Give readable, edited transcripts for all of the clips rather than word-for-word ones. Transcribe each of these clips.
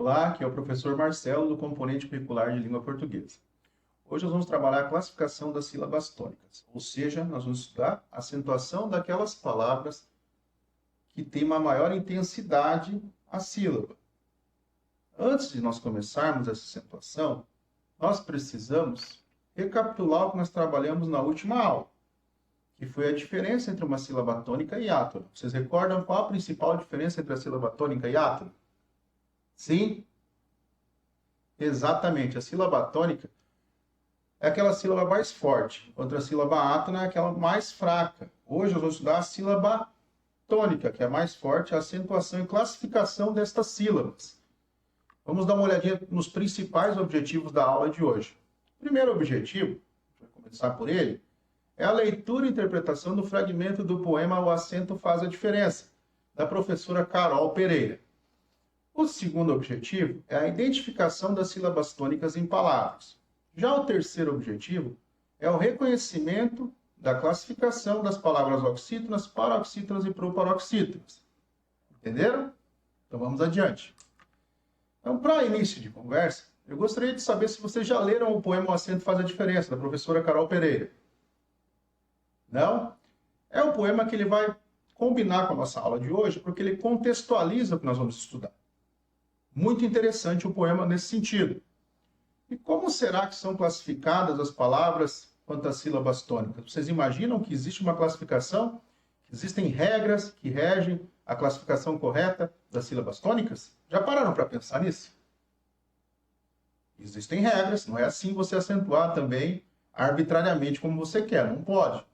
Olá, aqui é o professor Marcelo, do componente curricular de língua portuguesa. Hoje nós vamos trabalhar a classificação das sílabas tônicas, ou seja, nós vamos estudar a acentuação daquelas palavras que têm uma maior intensidade a sílaba. Antes de nós começarmos essa acentuação, nós precisamos recapitular o que nós trabalhamos na última aula, que foi a diferença entre uma sílaba tônica e átona. Vocês recordam qual a principal diferença entre a sílaba tônica e átona? Sim? Exatamente. A sílaba tônica é aquela sílaba mais forte, enquanto a sílaba átona é aquela mais fraca. Hoje nós vamos estudar a sílaba tônica, que é a mais forte, a acentuação e classificação destas sílabas. Vamos dar uma olhadinha nos principais objetivos da aula de hoje. O primeiro objetivo, vou começar por ele, é a leitura e interpretação do fragmento do poema O Acento Faz a Diferença, da professora Carol Pereira. O segundo objetivo é a identificação das sílabas tônicas em palavras. Já o terceiro objetivo é o reconhecimento da classificação das palavras oxítonas, paroxítonas e proparoxítonas. Entenderam? Então vamos adiante. Então, para início de conversa, eu gostaria de saber se vocês já leram o poema O Acento Faz a Diferença, da professora Carol Pereira. Não? É um poema que ele vai combinar com a nossa aula de hoje, porque ele contextualiza o que nós vamos estudar. Muito interessante o poema nesse sentido. E como será que são classificadas as palavras quanto às sílabas tônicas? Vocês imaginam que existe uma classificação? Que existem regras que regem a classificação correta das sílabas tônicas? Já pararam para pensar nisso? Existem regras, não é assim você acentuar também arbitrariamente como você quer, não pode.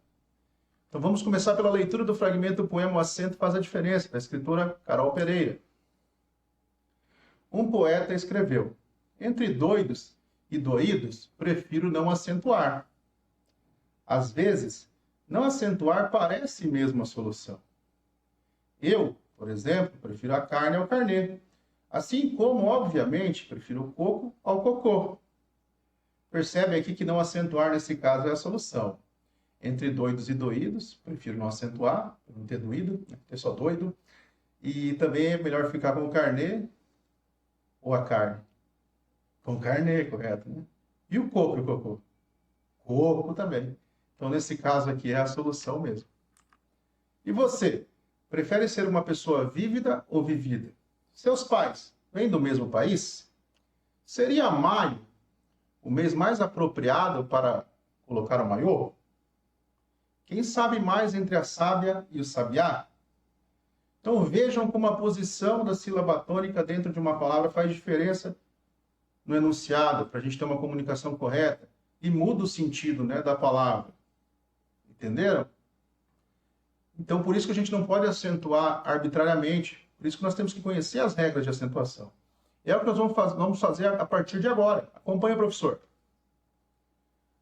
Então vamos começar pela leitura do fragmento do poema O Acento Faz a Diferença, da escritora Carol Pereira. Um poeta escreveu: entre doidos e doídos, prefiro não acentuar. Às vezes, não acentuar parece mesmo a solução. Eu, por exemplo, prefiro a carne ao carnê, assim como, obviamente, prefiro o coco ao cocô. Percebe aqui que não acentuar nesse caso é a solução. Entre doidos e doídos, prefiro não acentuar, para não ter doído, ter só doido. E também é melhor ficar com o carnê ou a carne? Com carne, correto, né? E o coco e o cocô? Coco também. Então, nesse caso aqui, é a solução mesmo. E você? Prefere ser uma pessoa vívida ou vivida? Seus pais vêm do mesmo país? Seria maio o mês mais apropriado para colocar o maiô? Quem sabe mais entre a sábia e o sabiá? Então vejam como a posição da sílaba tônica dentro de uma palavra faz diferença no enunciado, para a gente ter uma comunicação correta, e muda o sentido, né, da palavra. Entenderam? Então por isso que a gente não pode acentuar arbitrariamente, por isso que nós temos que conhecer as regras de acentuação. É o que nós vamos fazer a partir de agora. Acompanhe o professor.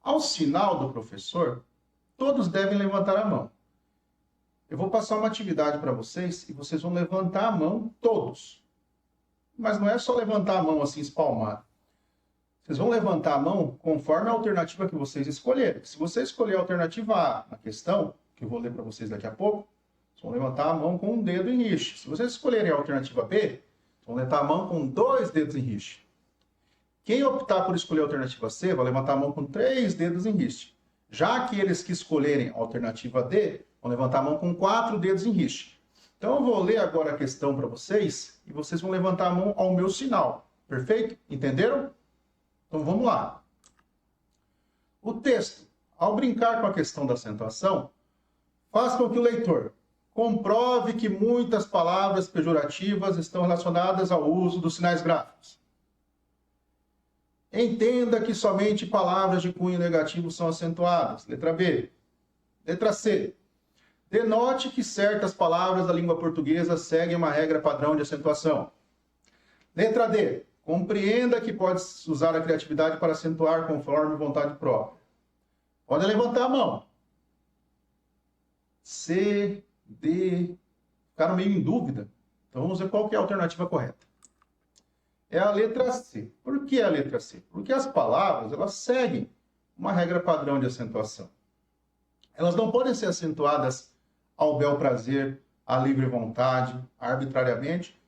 Ao sinal do professor, todos devem levantar a mão. Eu vou passar uma atividade para vocês e vocês vão levantar a mão todos. Mas não é só levantar a mão assim, espalmar. Vocês vão levantar a mão conforme a alternativa que vocês escolherem. Se você escolher a alternativa A na questão, que eu vou ler para vocês daqui a pouco, vocês vão levantar a mão com um dedo em riche. Se vocês escolherem a alternativa B, vocês vão levantar a mão com 2 dedos em riche. Quem optar por escolher a alternativa C, vai levantar a mão com 3 dedos em riche. Já aqueles que escolherem a alternativa D, vão levantar a mão com 4 dedos em riche. Então eu vou ler agora a questão para vocês e vocês vão levantar a mão ao meu sinal. Perfeito? Entenderam? Então vamos lá. O texto, ao brincar com a questão da acentuação, faz com que o leitor comprove que muitas palavras pejorativas estão relacionadas ao uso dos sinais gráficos. Entenda que somente palavras de cunho negativo são acentuadas. Letra B. Letra C. Denote que certas palavras da língua portuguesa seguem uma regra padrão de acentuação. Letra D. Compreenda que pode usar a criatividade para acentuar conforme vontade própria. Pode levantar a mão. C, D. Ficaram meio em dúvida? Então vamos ver qual que é a alternativa correta. É a letra C. Por que a letra C? Porque as palavras, elas seguem uma regra padrão de acentuação. Elas não podem ser acentuadas ao bel prazer, à livre vontade, arbitrariamente.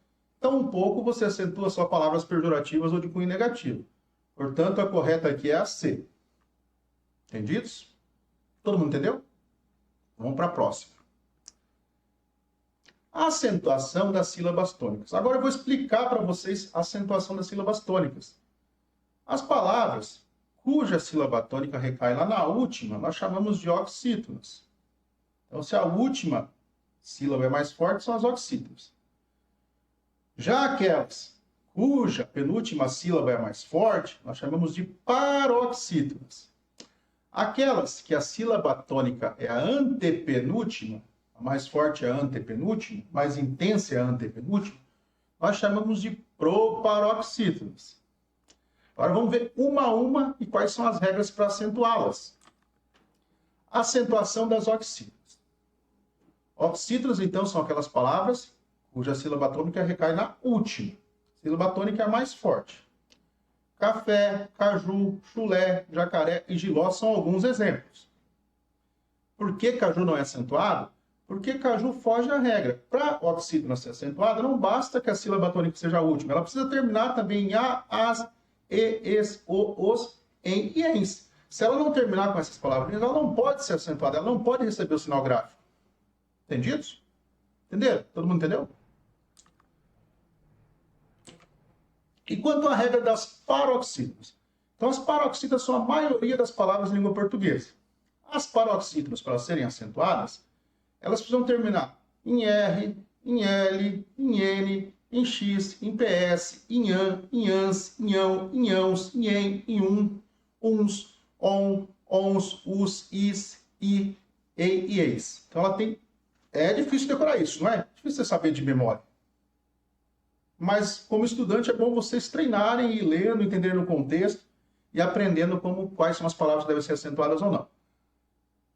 tampouco você acentua só palavras pejorativas ou de cunho negativo. Portanto, a correta aqui é a C. Entendidos? Todo mundo entendeu? Vamos para a próxima. A acentuação das sílabas tônicas. Agora eu vou explicar para vocês a acentuação das sílabas tônicas. As palavras cuja sílaba tônica recai lá na última, nós chamamos de oxítonas. Então, se a última sílaba é mais forte, são as oxítonas. Já aquelas cuja penúltima sílaba é mais forte, nós chamamos de paroxítonas. Aquelas que a sílaba tônica é a antepenúltima, a mais forte é a antepenúltima, mais intensa é a antepenúltima, nós chamamos de proparoxítonas. Agora vamos ver uma a uma e quais são as regras para acentuá-las. Acentuação das oxítonas. Oxítonas, então, são aquelas palavras cuja sílaba tônica recai na última. Sílaba tônica é a mais forte. Café, caju, chulé, jacaré e jiló são alguns exemplos. Por que caju não é acentuado? Porque caju foge à regra. Para a oxítona ser acentuada, não basta que a sílaba tônica seja a última. Ela precisa terminar também em a, as, e, es, o, os, em e ens. Se ela não terminar com essas palavrinhas, ela não pode ser acentuada, ela não pode receber o sinal gráfico. Entendidos? Entenderam? Todo mundo entendeu? E quanto à regra das paroxítonas? Então, as paroxítonas são a maioria das palavras em língua portuguesa. As paroxítonas, para serem acentuadas, elas precisam terminar em R, em L, em N, em X, em PS, em AN, em ANS, em ão, em ãos, em EN, em uns, on, ons, us, is, i, ei e eis. Então, ela tem... É difícil decorar isso, não é? É difícil você saber de memória. Mas, como estudante, é bom vocês treinarem e lendo, entendendo o contexto e aprendendo quais são as palavras que devem ser acentuadas ou não.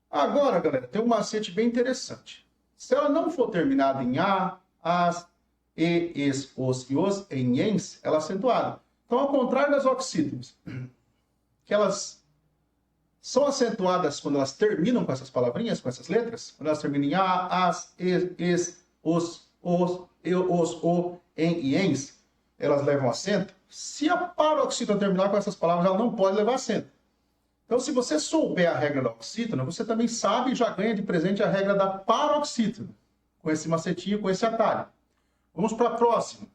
Agora, galera, tem um macete bem interessante. Se ela não for terminada em a, as, e, es, os e os, em ens, ela é acentuada. Então, ao contrário das oxítonas, que elas são acentuadas quando elas terminam com essas palavrinhas, com essas letras, quando elas terminam em a, as, e, es, os, o, em e ens, elas levam acento. Se a paroxítona terminar com essas palavras, ela não pode levar acento. Então, se você souber a regra da oxítona, você também sabe e já ganha de presente a regra da paroxítona, com esse macetinho, com esse atalho. Vamos para a próxima.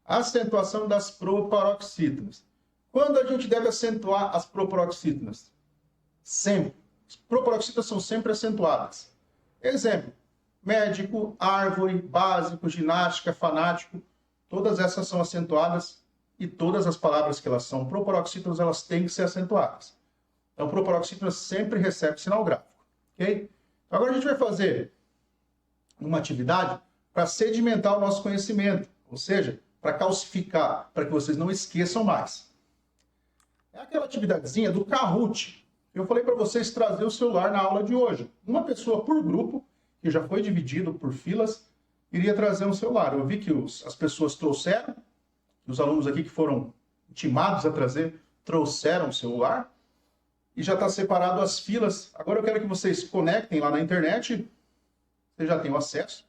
Acentuação das proparoxítonas. Quando a gente deve acentuar as proparoxítonas? Sempre. As proparoxítonas são sempre acentuadas. Exemplo: médico, árvore, básico, ginástica, fanático. Todas essas são acentuadas e todas as palavras que elas são proparoxítonas, elas têm que ser acentuadas. Então, proparoxítona sempre recebe sinal gráfico. Ok? Agora a gente vai fazer uma atividade para sedimentar o nosso conhecimento, ou seja, para calcificar, para que vocês não esqueçam mais. É aquela atividadezinha do Kahoot. Eu falei para vocês trazer o celular na aula de hoje. Uma pessoa por grupo, que já foi dividido por filas, iria trazer um celular. Eu vi que as pessoas trouxeram, os alunos aqui que foram intimados a trazer, trouxeram o celular, e já está separado as filas. Agora eu quero que vocês conectem lá na internet, vocês já têm o acesso,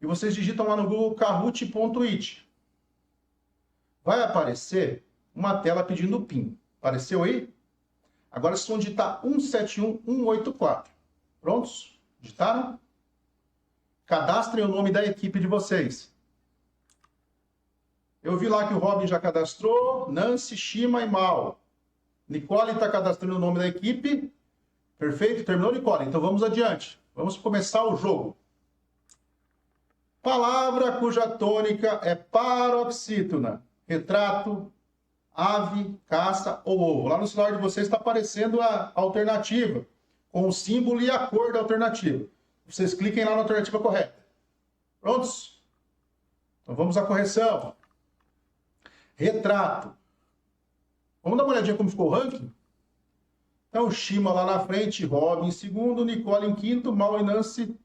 e vocês digitam lá no Google kahoot.it. Vai aparecer uma tela pedindo o PIN. Apareceu aí? Agora vocês vão digitar 171184. Prontos? Digitaram? Cadastrem o nome da equipe de vocês. Eu vi lá que o Robin já cadastrou, Nancy, Shima e Mal. Nicole está cadastrando o nome da equipe. Perfeito? Terminou, Nicole? Então vamos adiante. Vamos começar o jogo. Palavra cuja tônica é paroxítona. Retrato, ave, caça ou ovo. Lá no celular de vocês está aparecendo a alternativa, com o símbolo e a cor da alternativa. Vocês cliquem lá na alternativa correta. Prontos? Então vamos à correção. Retrato. Vamos dar uma olhadinha como ficou o ranking? Então, Shima lá na frente, Robin em segundo, Nicole em quinto, Mal e Nancy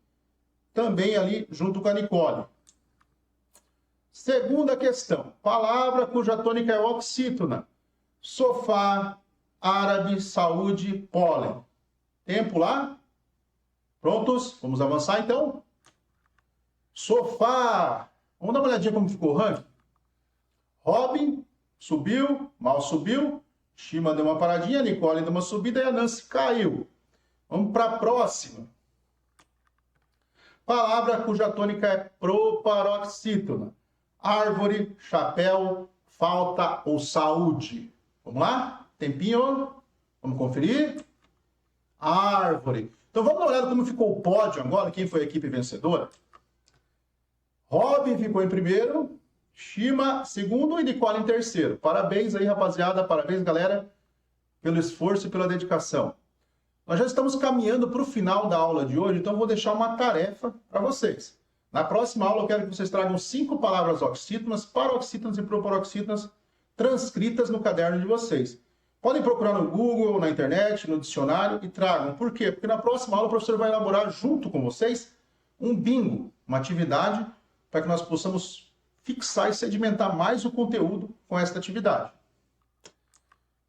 também ali junto com a Nicole. Segunda questão. Palavra cuja tônica é oxítona. Sofá, árabe, saúde, pólen. Tempo lá? Prontos? Vamos avançar então? Sofá. Vamos dar uma olhadinha como ficou o ranking? Robin subiu, Mal subiu, Shima deu uma paradinha, Nicole deu uma subida e a Nancy caiu. Vamos para a próxima. Palavra cuja tônica é proparoxítona. Árvore, chapéu, falta ou saúde. Vamos lá? Tempinho? Vamos conferir? Árvore. Então vamos dar uma olhada como ficou o pódio agora, quem foi a equipe vencedora. Robin ficou em primeiro, Shima segundo e Nicole em terceiro. Parabéns aí, rapaziada, parabéns, galera, pelo esforço e pela dedicação. Nós já estamos caminhando para o final da aula de hoje, então vou deixar uma tarefa para vocês. Na próxima aula eu quero que vocês tragam 5 palavras oxítonas, paroxítonas e proparoxítonas transcritas no caderno de vocês. Podem procurar no Google, na internet, no dicionário e tragam. Por quê? Porque na próxima aula o professor vai elaborar junto com vocês um bingo, uma atividade para que nós possamos fixar e sedimentar mais o conteúdo com esta atividade.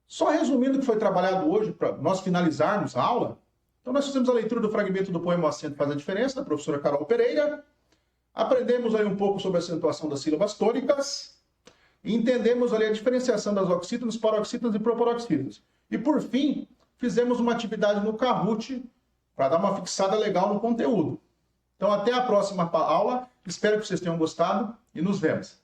Só resumindo o que foi trabalhado hoje, para nós finalizarmos a aula, então nós fizemos a leitura do fragmento do poema O Acento Faz a Diferença, da professora Carol Pereira, aprendemos aí um pouco sobre a acentuação das sílabas tônicas, e entendemos ali a diferenciação das oxítonas, paroxítonas e proparoxítonas. E por fim, fizemos uma atividade no Kahoot, para dar uma fixada legal no conteúdo. Então até a próxima aula, espero que vocês tenham gostado e nos vemos.